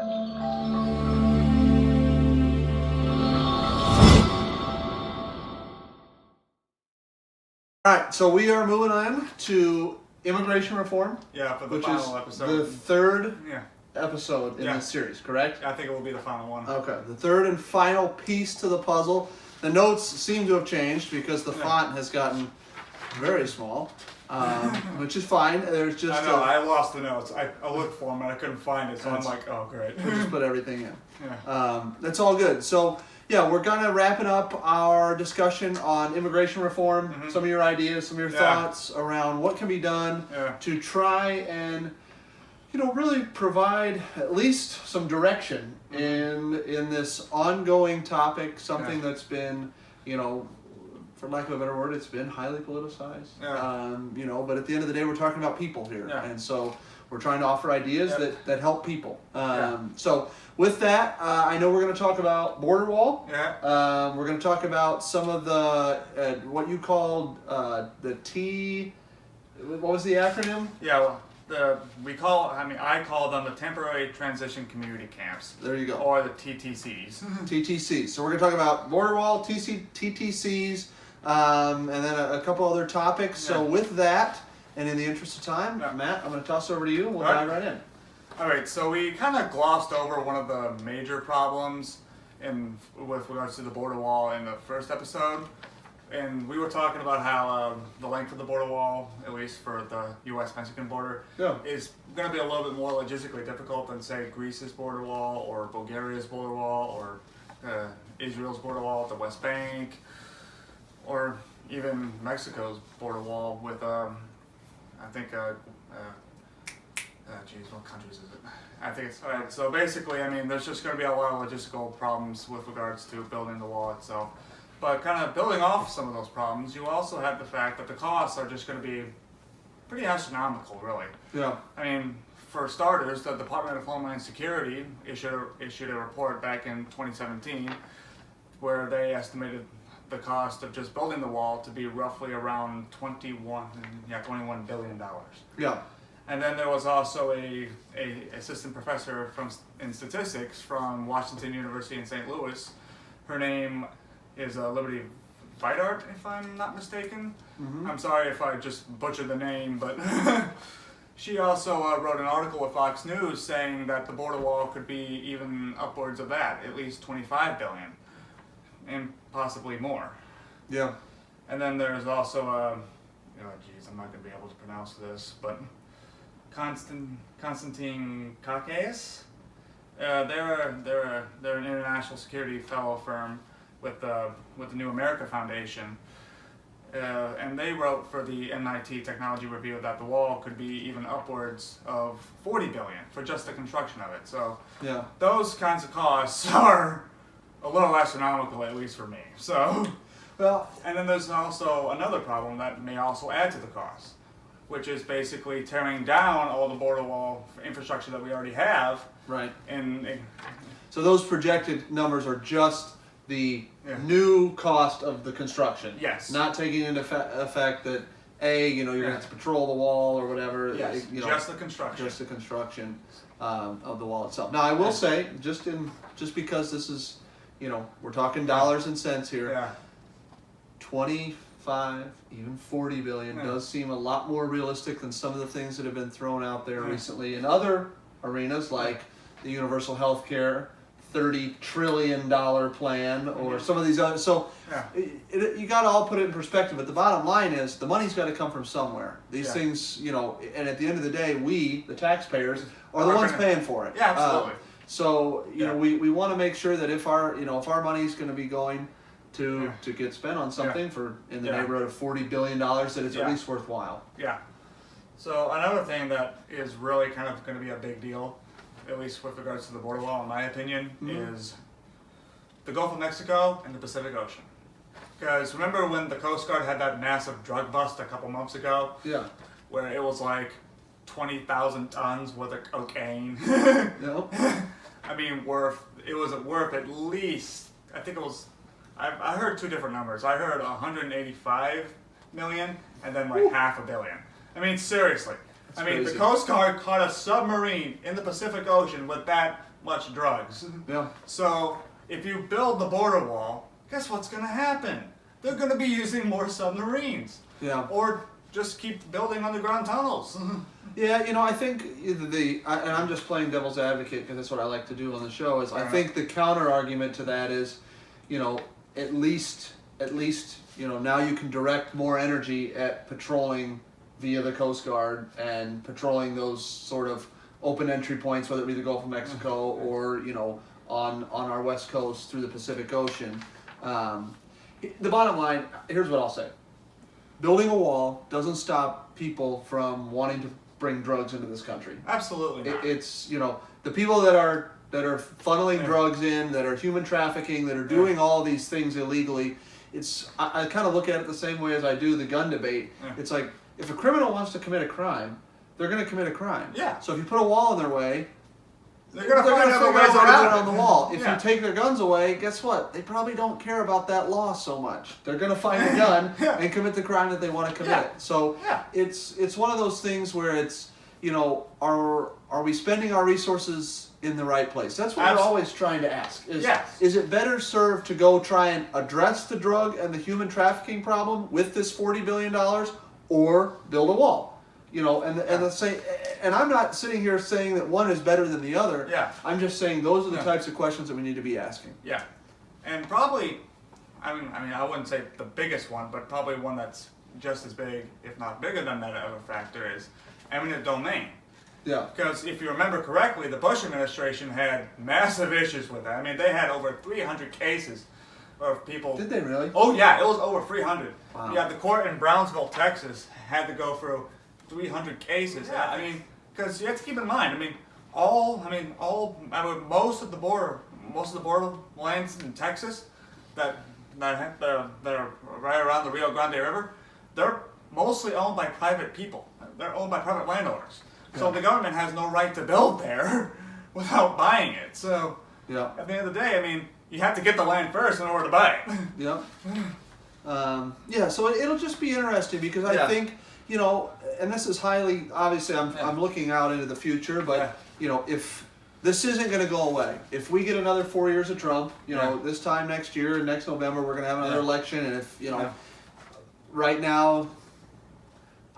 All right, so we are moving on to immigration reform. Yeah, for the which final is episode. the third Yeah, episode in Yeah. this series, correct? I think it will be the final one. Okay, the third and final piece to the puzzle. The notes seem to have changed because the font has gotten very small, which is fine. There's just I know, I lost the notes. I looked for them and I couldn't find it, so I'm like, oh, great. we just put everything in. Yeah. That's all good. So yeah, we're kind of wrapping up our discussion on immigration reform. Mhm. Some of your ideas, some of your Yeah. thoughts around what can be done Yeah. to try and really provide at least some direction in this ongoing topic, something that's been, for lack of a better word, it's been highly politicized. Yeah. But at the end of the day, we're talking about people here, Yeah. and so we're trying to offer ideas Yep. that help people. Yeah. So with that, I know we're going to talk about border wall. Yeah. We're going to talk about some of the what you called the T. What was the acronym? Yeah, well, I call them the Temporary Transition Community Camps, There you go. or the TTCs. TTCs. So we're going to talk about border wall, TTCs, and then a couple other topics. So Yeah. with that, and in the interest of time, Yeah. Matt, I'm going to toss it over to you. We'll All right. dive right in. All right, so we kind of glossed over one of the major problems with regards to the border wall in the first episode. And we were talking about how the length of the border wall, at least for the U.S.-Mexican border, Yeah. is going to be a little bit more logistically difficult than, say, Greece's border wall or Bulgaria's border wall or Israel's border wall at the West Bank, or even Mexico's border wall with, I think, geez, what countries is it? I think it's, all right, so basically, I mean, there's just going to be a lot of logistical problems with regards to building the wall itself. But kind of building off some of those problems, you also have the fact that the costs are just going to be pretty astronomical, really. Yeah. I mean, for starters, the Department of Homeland Security issued a report back in 2017 where they estimated the cost of just building the wall to be roughly around $21 billion. Yeah. And then there was also a assistant professor in statistics from Washington University in St. Louis. Her name is Liberty Vidart, if I'm not mistaken. Mm-hmm. I'm sorry if I just butchered the name, but she also wrote an article with Fox News saying that the border wall could be even upwards of that, at least $25 billion, and possibly more. Yeah. And then there's also, I'm not going to be able to pronounce this, but Konstantin Kakais. They're an international security fellow firm with the New America Foundation, and they wrote for the MIT Technology Review that the wall could be even upwards of $40 billion for just the construction of it. So Yeah. those kinds of costs are a little astronomical, at least for me. So, Well, and then there's also another problem that may also add to the cost, which is basically tearing down all the border wall infrastructure that we already have. right. And So those projected numbers are just the Yeah. new cost of the construction. Yes. Not taking into effect that you're going to have to patrol the wall or whatever. yes, just the construction. Just the construction of the wall itself. Now I will say, just because this is, we're talking dollars and cents here. Yeah. 25, even 40 billion Yeah. does seem a lot more realistic than some of the things that have been thrown out there recently in other arenas, like the universal health care $30 trillion plan, or some of these other. So Yeah. you got to all put it in perspective. But the bottom line is the money's got to come from somewhere. These Yeah. things, and at the end of the day, we, the taxpayers, are the ones paying for it. Yeah, absolutely. So Yeah. we want to make sure that if our money is going to be going to get spent on something for in the Yeah. neighborhood of $40 billion, that it's Yeah. at least worthwhile. Yeah. So another thing that is really kind of going to be a big deal, at least with regards to the border wall, in my opinion, is the Gulf of Mexico and the Pacific Ocean. Because remember when the Coast Guard had that massive drug bust a couple months ago, Yeah. where it was like 20,000 tons worth of cocaine? No. I mean, it was worth at least, I think it was, I heard two different numbers. I heard 185 million and then like $500 million. I mean, seriously. That's I mean, crazy. the Coast Guard caught a submarine in the Pacific Ocean with that much drugs. Yeah. So if you build the border wall, guess what's going to happen? They're going to be using more submarines. Yeah. Or just keep building underground tunnels. Yeah, I think and I'm just playing devil's advocate because that's what I like to do on the show. Is I think the counter argument to that is, at least now you can direct more energy at patrolling via the Coast Guard and patrolling those sort of open entry points, whether it be the Gulf of Mexico or on our west coast through the Pacific Ocean. The bottom line, here's what I'll say: building a wall doesn't stop people from wanting to bring drugs into this country. Absolutely not. It's the people that are funneling drugs in, that are human trafficking, that are doing all these things illegally. I kind of look at it the same way as I do the gun debate. It's like, if a criminal wants to commit a crime, they're going to commit a crime. Yeah. So if you put a wall in their way, they're going to find figure other ways out how to around get it on the wall. If you take their guns away, guess what? They probably don't care about that law so much. They're going to find a gun and commit the crime that they want to commit. Yeah. So it's one of those things where it's, are we spending our resources in the right place? That's what we're always trying to ask. Is it better served to go try and address the drug and the human trafficking problem with this $40 billion, or build a wall? And I'm not sitting here saying that one is better than the other. Yeah. I'm just saying those are the types of questions that we need to be asking. Yeah. And probably, I mean, I wouldn't say the biggest one, but probably one that's just as big, if not bigger than that of a factor, is eminent domain. Yeah. Because if you remember correctly, the Bush administration had massive issues with that. I mean, they had over 300 cases of people. Did they really? Oh yeah, it was over 300. Wow. Yeah, the court in Brownsville, Texas, had to go through 300 cases. Yeah. I mean, because you have to keep in mind. Most of the border lands in Texas that are right around the Rio Grande River, they're mostly owned by private people. They're owned by private landowners. So the government has no right to build there without buying it. So at the end of the day, I mean, you have to get the land first in order to buy it. Yep. So it'll just be interesting because I think, and this is highly, obviously I'm looking out into the future, but if this isn't going to go away, if we get another 4 years of Trump, this time next year, next November, we're going to have another election, and if, right now,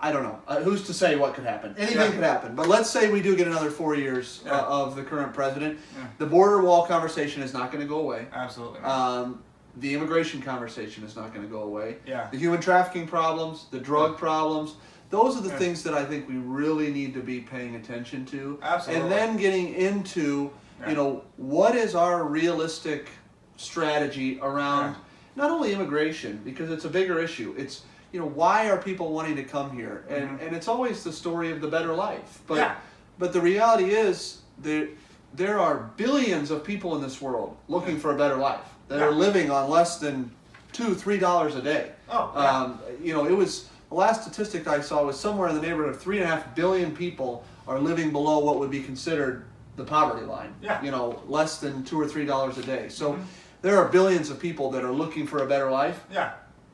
I don't know. Who's to say what could happen? Anything could happen. But let's say we do get another 4 years of the current president. The border wall conversation is not going to go away. Absolutely not. The immigration conversation is not going to go away. Yeah. The human trafficking problems, the drug problems, those are the things that I think we really need to be paying attention to. Absolutely. And then getting into, what is our realistic strategy around not only immigration, because it's a bigger issue. It's, why are people wanting to come here? And it's always the story of the better life. But the reality is there are billions of people in this world looking for a better life that are living on less than $2-3 a day. It was, the last statistic I saw was somewhere in the neighborhood of 3.5 billion people are living below what would be considered the poverty line. Less than $2 or $3 a day. So there are billions of people that are looking for a better life.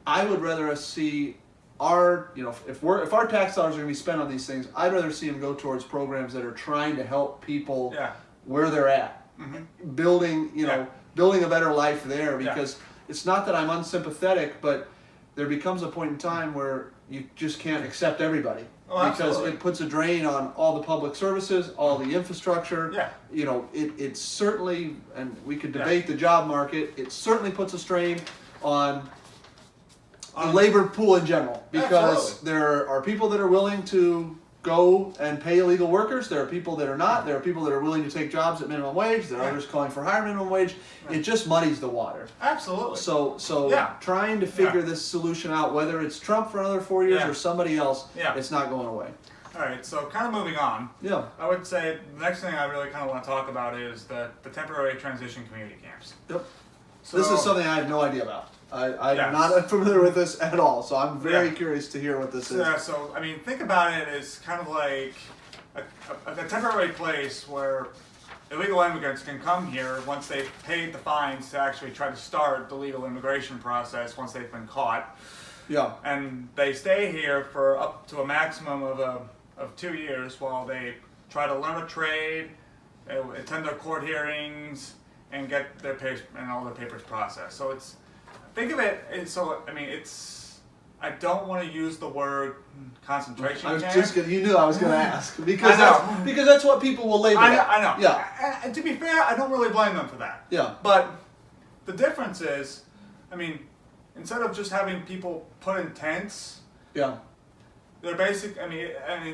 I would rather us see our, if our tax dollars are going to be spent on these things, I'd rather see them go towards programs that are trying to help people where they're at, building, building a better life there. Because it's not that I'm unsympathetic, but there becomes a point in time where you just can't accept everybody. Because it puts a drain on all the public services, all the infrastructure. It certainly, and we could debate the job market, it certainly puts a strain on the labor pool in general, because there are people that are willing to go and pay illegal workers. There are people that are not. There are people that are willing to take jobs at minimum wage. There are others calling for higher minimum wage. It just muddies the water. Absolutely. So trying to figure this solution out, whether it's Trump for another 4 years or somebody else, it's not going away. All right, so kind of moving on. I would say the next thing I really kind of want to talk about is the temporary transition community camps. So, this is something I have no idea about. I'm not familiar with this at all, so I'm very curious to hear what this is. So, I mean, think about it as kind of like a temporary place where illegal immigrants can come here once they've paid the fines to actually try to start the legal immigration process once they've been caught. And they stay here for up to a maximum of 2 years while they try to learn a trade, attend their court hearings, and get their all their papers processed. So think of it. I don't want to use the word concentration camp. You knew I was gonna ask because that's what people will label it. I know. Yeah. And to be fair, I don't really blame them for that. Yeah. But the difference is, instead of just having people put in tents, yeah, they're basic.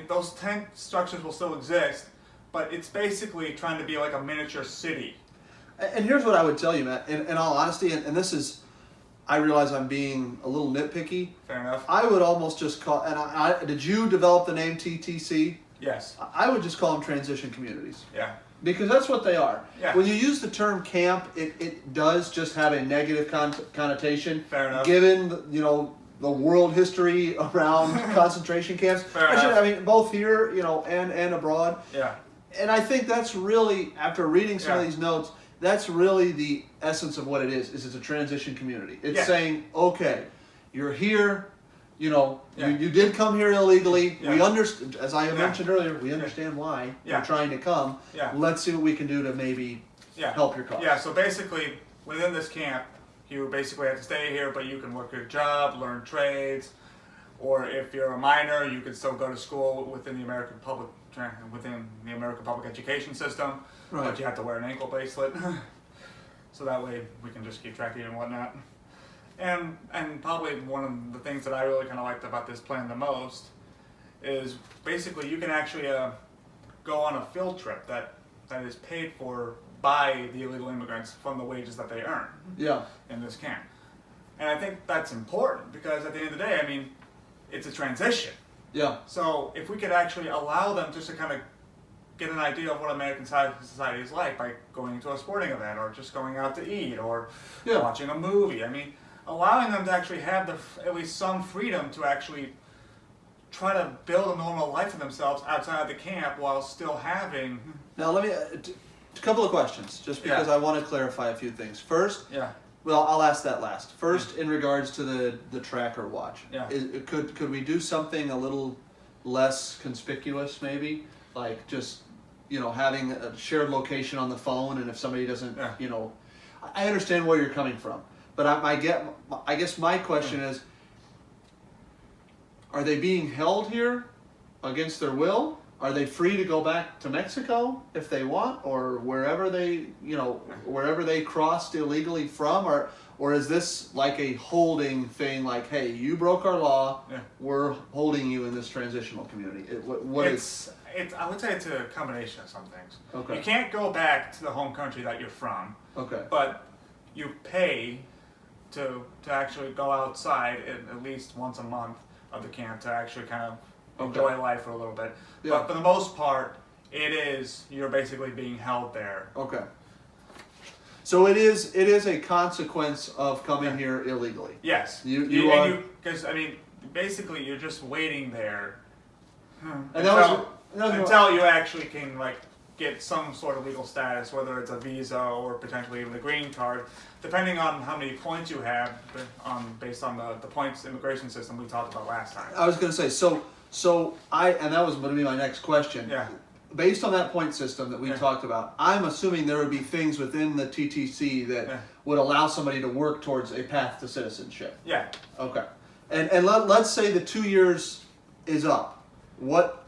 Those tent structures will still exist, but it's basically trying to be like a miniature city. And here's what I would tell you, Matt. In all honesty, and this is, I realize I'm being a little nitpicky. Fair enough. I would almost just call. And did you develop the name TTC? Yes. I would just call them transition communities. Yeah. Because that's what they are. Yeah. When you use the term camp, it does just have a negative connotation. Fair enough. Given the world history around concentration camps. Fair enough. Both here, and abroad. Yeah. And I think that's really, after reading some of these notes, that's really the essence of what it is it's a transition community. It's saying, okay, you're here, you did come here illegally. Yeah. We understand, as I mentioned earlier, we understand why you're trying to come. Yeah. Let's see what we can do to maybe help your cause. Yeah, so basically, within this camp, you basically have to stay here, but you can work your job, learn trades, or if you're a minor, you can still go to school within the American public education system. Right. But you have to wear an ankle bracelet, so that way we can just keep track of you and whatnot. And probably one of the things that I really kind of liked about this plan the most is basically you can actually go on a field trip that is paid for by the illegal immigrants from the wages that they earn. Yeah. In this camp. And I think that's important because at the end of the day, it's a transition. Yeah. So if we could actually allow them just to kind of get an idea of what American society is like by going to a sporting event or just going out to eat or watching a movie. Allowing them to actually have at least some freedom to actually try to build a normal life for themselves outside the camp while still having... Now let me... a couple of questions, just because I want to clarify a few things. First, well, I'll ask that last. First, in regards to the tracker watch, could we do something a little less conspicuous, maybe, like just having a shared location on the phone, and if somebody doesn't, I understand where you're coming from, but I guess my question is, are they being held here against their will? Are they free to go back to Mexico if they want, or wherever they crossed illegally from, or is this like a holding thing? Like, hey, you broke our law, we're holding you in this transitional community. I would say it's a combination of some things. Okay. You can't go back to the home country that you're from. Okay. But you pay to actually go outside at least once a month of the camp to actually kind of enjoy life for a little bit. Yeah. But for the most part, you're basically being held there. Okay. So it is a consequence of coming here illegally. Yes. Because basically you're just waiting there until you actually can get some sort of legal status, whether it's a visa or potentially even a green card, depending on how many points you have, based on the points immigration system we talked about last time. I was going to say, and that was going to be my next question. Yeah. Based on that point system that we talked about, I'm assuming there would be things within the TTC that would allow somebody to work towards a path to citizenship. Yeah. Okay. And let's say the 2 years is up. What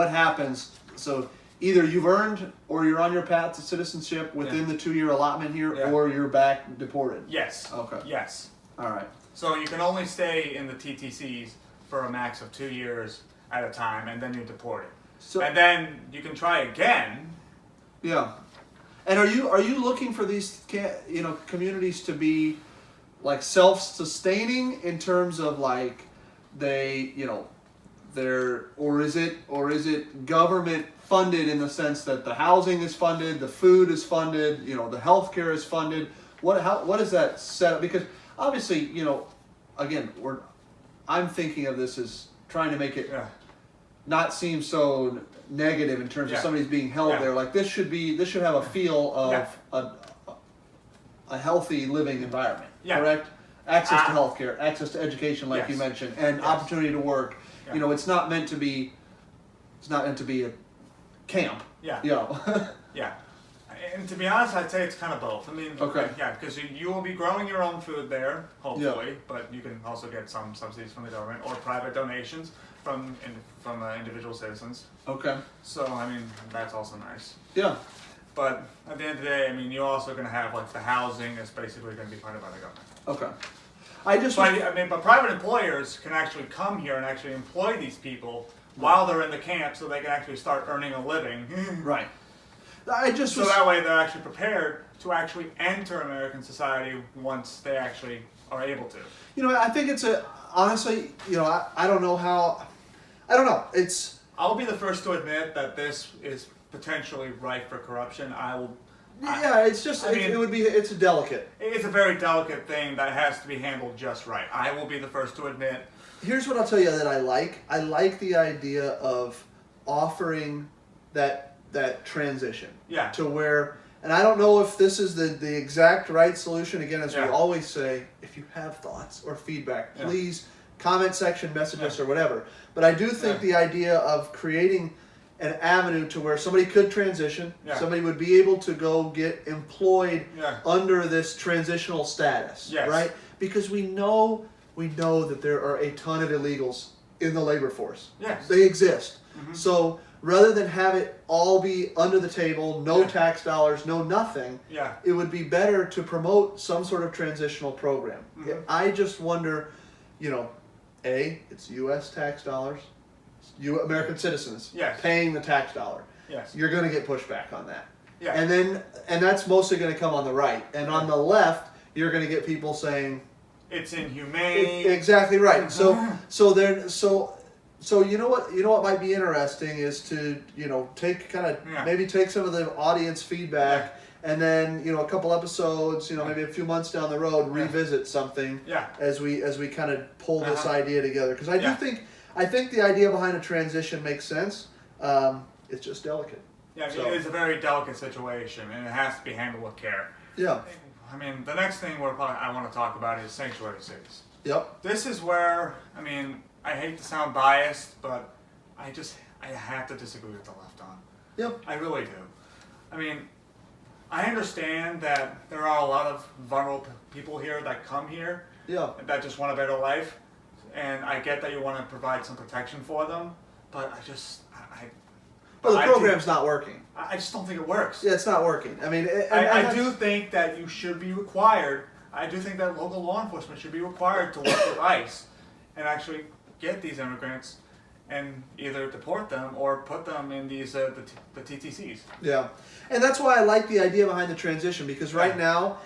happens? So either you've earned or you're on your path to citizenship within the 2-year allotment here, or you're back deported. Yes. Okay. Yes. All right. So you can only stay in the TTCs for a max of 2 years at a time, and then you're deported. And then you can try again. Yeah. And are you looking for these communities to be like self-sustaining in terms of like they or is it government funded in the sense that the housing is funded, the food is funded, the healthcare is funded? What is that set up? Because obviously, again, I'm thinking of this as trying to make it not seem so negative in terms of somebody's being held there. Like this should have a feel of a healthy living environment. Correct? Access to healthcare, access to education, like you mentioned, and opportunity to work. Yeah. It's not meant to be a camp. Yeah. Yeah. And to be honest, I'd say it's kind of both. I mean, Okay. yeah, because you will be growing your own food there, hopefully, but you can also get some subsidies from the government or private donations from individual citizens. Okay. So, I mean, that's also nice. Yeah. But at the end of the day, I mean, you're also going to have like the housing that's basically going to be funded by the government. Okay. I just. But private employers can actually come here and actually employ these people while they're in the camp, so they can actually start earning a living. Right. So that way they're actually prepared to actually enter American society once they actually are able to. You know, I think it's honestly, you know, I don't know how, I don't know. I'll be the first to admit that this is potentially ripe for corruption. It's a delicate. It's a very delicate thing that has to be handled just right. I will be the first to admit. Here's what I'll tell you that I like. I like the idea of offering that transition. Yeah. To where, and I don't know if this is the exact right solution. Again, as we always say, if you have thoughts or feedback, please comment section, message us or whatever. But I do think the idea of creating an avenue to where somebody could transition, somebody would be able to go get employed under this transitional status, right? Because we know that there are a ton of illegals in the labor force. Yes. They exist. Mm-hmm. So rather than have it all be under the table, no tax dollars, no nothing, it would be better to promote some sort of transitional program. Mm-hmm. I just wonder, you know, it's U.S. tax dollars, American citizens paying the tax dollar. Yes. You're going to get pushback on that. Yeah. And that's mostly going to come on the right. And on the left, you're going to get people saying it's inhumane. Exactly right. So you know what might be interesting is to, you know, maybe take some of the audience feedback and then, you know, a couple episodes, you know, maybe a few months down the road, revisit something as we kind of pull this idea together. Because I think the idea behind a transition makes sense. It's just delicate. Yeah, I mean, it's a very delicate situation, and it has to be handled with care. Yeah. I mean, the next thing I want to talk about is sanctuary cities. Yep. This is where, I mean, I hate to sound biased, but I have to disagree with the left on. Yep. I really do. I mean, I understand that there are a lot of vulnerable people here that come here that just want a better life, and I get that you want to provide some protection for them, but Well, the program's not working. I just don't think it works. Yeah, it's not working. I mean, I do think that you should be required. I do think that local law enforcement should be required to work with ICE and actually get these immigrants and either deport them or put them in these the TTCs. Yeah, and that's why I like the idea behind the transition, because right now,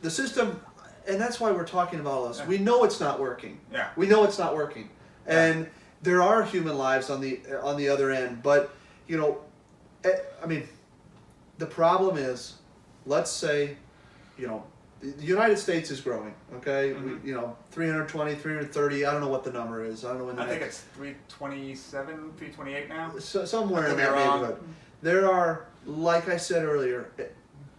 the system, and that's why we're talking about all this. We know it's not working. Yeah. We know it's not working, and there are human lives on the other end. But you know, I mean, the problem is, let's say, you know, the United States is growing, okay? Mm-hmm. We, you know, 320, 330, I don't know what the number is. I don't know when I think it's 327, 328 now. Somewhere in that neighborhood. There are, like I said earlier,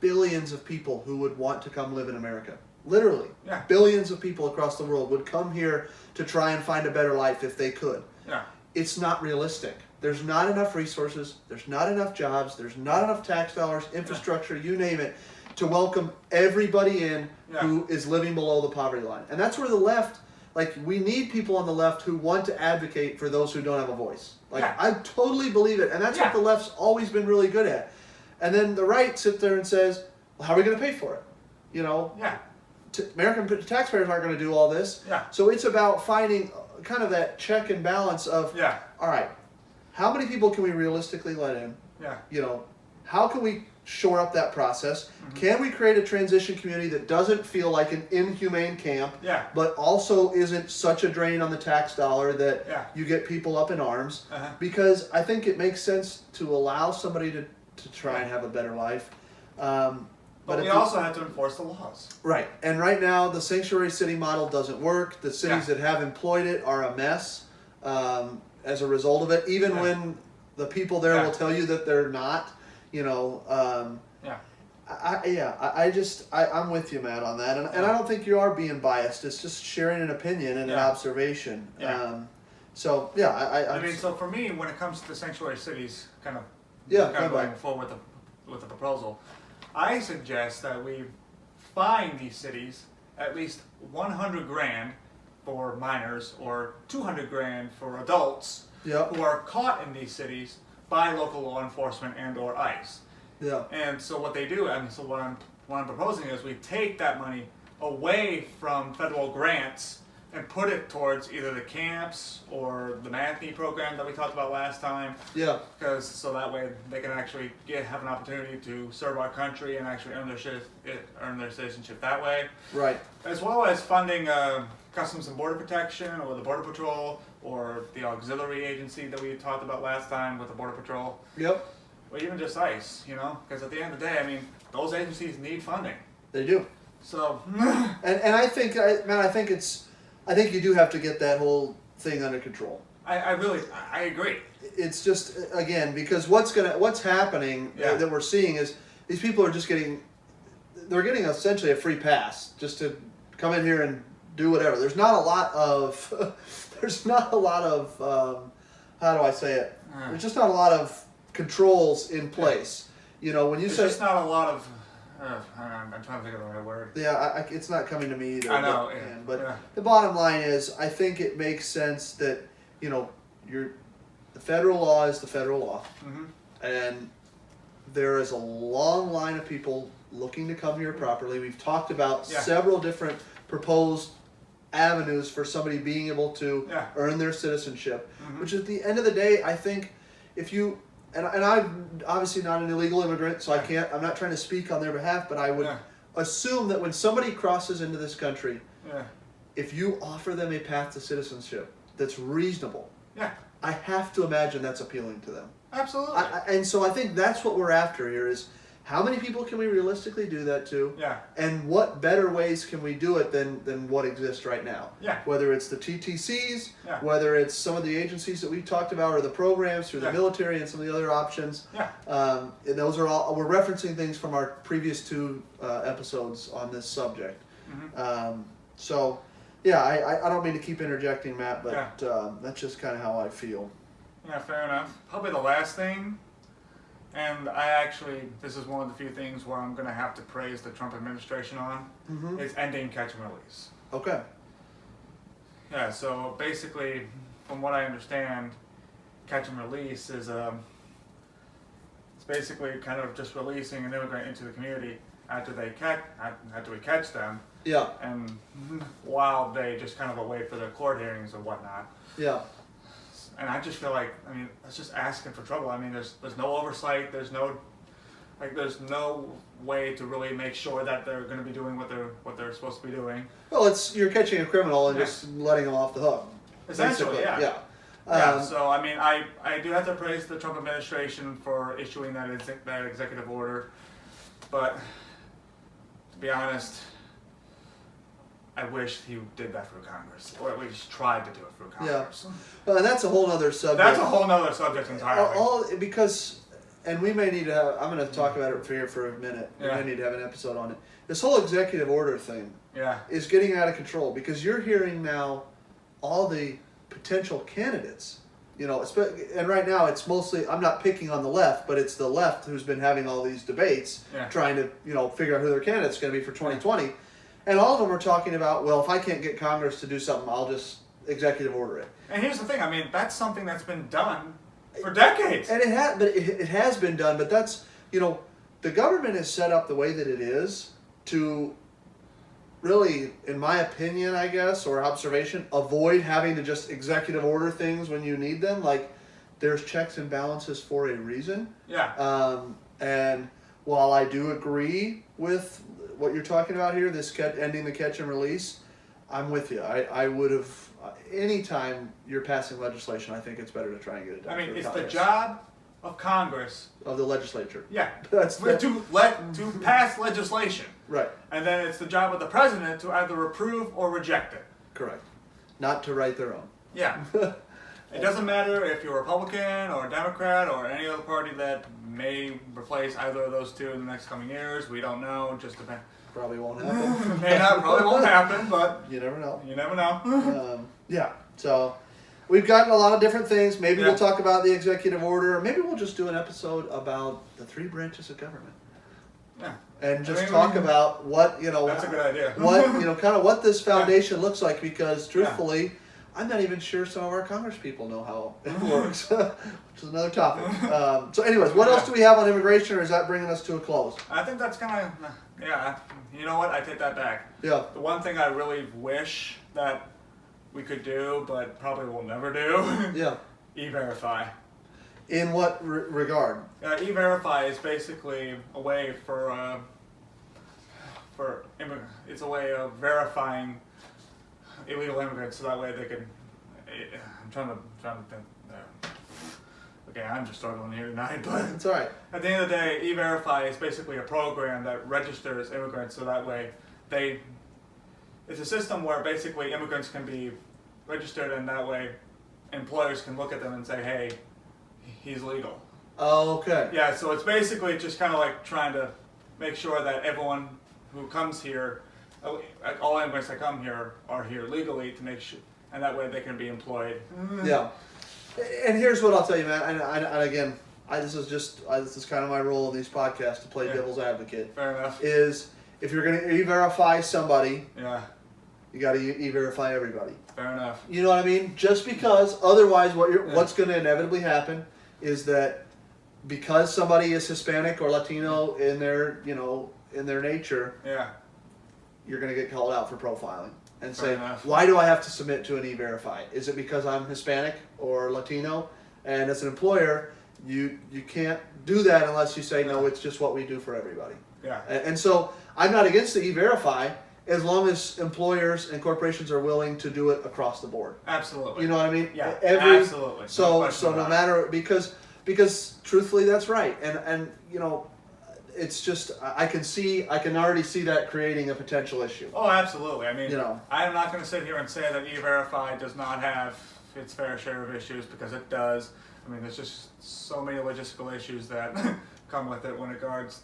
billions of people who would want to come live in America. Literally. Yeah. Billions of people across the world would come here to try and find a better life if they could. Yeah. It's not realistic. There's not enough resources, there's not enough jobs, there's not enough tax dollars, infrastructure, you name it, to welcome everybody in who is living below the poverty line. And that's where the left, like, we need people on the left who want to advocate for those who don't have a voice. Like, I totally believe it, and that's what the left's always been really good at. And then the right sits there and says, well, how are we going to pay for it? You know, American taxpayers aren't going to do all this. So it's about finding kind of that check and balance of, all right, how many people can we realistically let in? You know, how can we shore up that process? Mm-hmm. Can we create a transition community that doesn't feel like an inhumane camp, but also isn't such a drain on the tax dollar that you get people up in arms? Because I think it makes sense to allow somebody to try and have a better life. But we also have to enforce the laws. Right. And right now, the sanctuary city model doesn't work. The cities that have employed it are a mess as a result of it, even when the people there will tell you that they're not. You know, I'm with you, Matt, on that, and I don't think you are being biased. It's just sharing an opinion and an observation. I mean, so for me, when it comes to the sanctuary cities, kind of going forward with the proposal, I suggest that we fine these cities at least 100 grand for minors or 200 grand for adults Yep. who are caught in these cities by local law enforcement and or ICE. Yeah. And so what they do, so what I'm proposing is we take that money away from federal grants and put it towards either the camps or the Matthew program that we talked about last time. Yeah. Because so that way they can actually have an opportunity to serve our country and actually earn their citizenship that way. Right. As well as funding Customs and Border Protection or the Border Patrol or the auxiliary agency that we talked about last time with the Border Patrol. Yep. Or even just ICE, because at the end of the day, those agencies need funding. They do. So. And I think, man, I think you do have to get that whole thing under control. I agree. It's just, again, because what's happening that we're seeing is these people are just getting essentially a free pass just to come in here and do whatever. There's not a lot of, how do I say it? There's just not a lot of controls in place. When you say. There's just not a lot of. I'm trying to think of the right word. Yeah, it's not coming to me either. I know. But the bottom line is, I think it makes sense that the federal law is the federal law, and there is a long line of people looking to come here properly. We've talked about several different proposed avenues for somebody being able to earn their citizenship, which at the end of the day, I think if you. And I'm obviously not an illegal immigrant, so I'm not trying to speak on their behalf, but I would assume that when somebody crosses into this country, if you offer them a path to citizenship that's reasonable, I have to imagine that's appealing to them. Absolutely. And so I think that's what we're after here is how many people can we realistically do that to? Yeah. And what better ways can we do it than what exists right now? Yeah. Whether it's the TTCs, whether it's some of the agencies that we talked about, or the programs through the military and some of the other options. Yeah. And those are all, we're referencing things from our previous two episodes on this subject. So, yeah, I don't mean to keep interjecting, Matt, but that's just kind of how I feel. Yeah, fair enough. Probably the last thing. And this is one of the few things where I'm going to have to praise the Trump administration on, is ending catch and release. Okay. Yeah, so basically, from what I understand, catch and release is it's basically kind of just releasing an immigrant into the community after we catch them. Yeah. And while they just kind of await for their court hearings or whatnot. Yeah. And I just feel like, that's just asking for trouble. There's no oversight. There's no way to really make sure that they're going to be doing what they're supposed to be doing. Well, you're catching a criminal and just letting them off the hook. Essentially, yeah. So I do have to praise the Trump administration for issuing that executive order, but to be honest, I wish he did that through Congress, or at least tried to do it through Congress. Yeah, well, and that's a whole other subject. That's a whole other subject entirely. And we may need to have, I'm going to talk about it here for a minute. We may need to have an episode on it. This whole executive order thing is getting out of control because you're hearing now all the potential candidates, and right now it's mostly, I'm not picking on the left, but it's the left who's been having all these debates trying to, figure out who their candidate's going to be for 2020. And all of them are talking about, well, if I can't get Congress to do something, I'll just executive order it. And here's the thing, that's something that's been done for decades. And it has been done, but that's, the government is set up the way that it is to really, in my opinion, I guess, or observation, avoid having to just executive order things when you need them. Like, there's checks and balances for a reason. Yeah. And while I do agree with what you're talking about here, this ending the catch and release, I'm with you. I would have, anytime you're passing legislation, I think it's better to try and get it done. It's the job of Congress. Of the legislature. Yeah. To pass legislation. Right. And then it's the job of the president to either approve or reject it. Correct. Not to write their own. Yeah. It doesn't matter if you're a Republican or a Democrat or any other party that may replace either of those two in the next coming years. We don't know. Just depends. Probably won't happen. Probably won't happen, but you never know. You never know. Yeah. So we've gotten a lot of different things. Maybe we'll talk about the executive order. Maybe we'll just do an episode about the three branches of government. Yeah. And just talk about what, That's a good idea. what, kind of what this foundation looks like, because truthfully, I'm not even sure some of our Congress people know how it works, which is another topic. So anyways, what else do we have on immigration, or is that bringing us to a close? I think that's kind of, you know what, I take that back. Yeah. The one thing I really wish that we could do, but probably will never do, Yeah. E-Verify. In what regard? E-Verify is basically a way it's a way of verifying illegal immigrants, so that way they can. I'm trying to think. Okay, I'm just struggling here tonight, but It's all right. at the end of the day, E-Verify is basically a program that registers immigrants, so that way it's a system where basically immigrants can be registered, and that way employers can look at them and say, hey, he's legal. Oh, okay. Yeah, so it's basically just kind of like trying to make sure that everyone who comes here, all immigrants that come here are here legally, to make sure, and that way they can be employed. Yeah. And here's what I'll tell you, man. And again, this is kind of my role in these podcasts, to play devil's advocate. Fair enough. Is if you're going to e-verify somebody, Yeah. you got to e-verify everybody. Fair enough. You know what I mean? Just because otherwise, what's going to inevitably happen is that because somebody is Hispanic or Latino in their nature, Yeah. you're going to get called out for profiling and say, enough. why do I have to submit to an e-verify? Is it because I'm Hispanic or Latino? And as an employer, you can't do that unless you say, no, it's just what we do for everybody. Yeah. And so I'm not against the e-verify as long as employers and corporations are willing to do it across the board. Absolutely. You know what I mean? Yeah. Absolutely. So no matter, because truthfully that's right. And it's just, I can already see that creating a potential issue. Oh, absolutely. I mean, You know. I am not going to sit here and say that E-Verify does not have its fair share of issues, because it does. I mean, there's just so many logistical issues that come with it with regards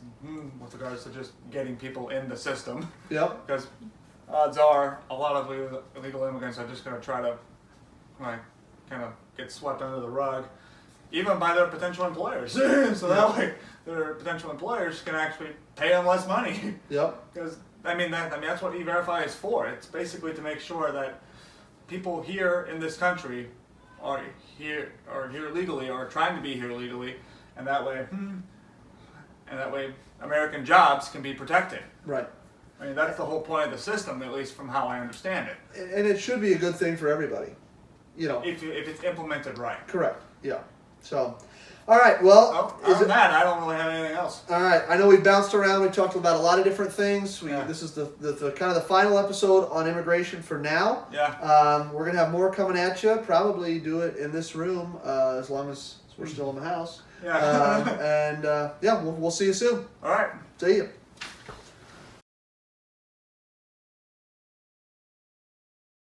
to just getting people in the system. Yep. Because odds are a lot of illegal immigrants are just going to try to kind of get swept under the rug, even by their potential employers. So that way their potential employers can actually pay them less money. Yep. Because that's what E-Verify is for. It's basically to make sure that people here in this country are here legally, or trying to be here legally, and that way American jobs can be protected. Right. I mean, that's the whole point of the system, at least from how I understand it. And it should be a good thing for everybody. If it's implemented right. Correct. Yeah. So, all right. Well, Other than that, I don't really have anything else. All right. I know we bounced around. We talked about a lot of different things. Yeah. This is the kind of the final episode on immigration for now. Yeah. We're gonna have more coming at you. Probably do it in this room as long as we're still in the house. Yeah. And we'll see you soon. All right. See you.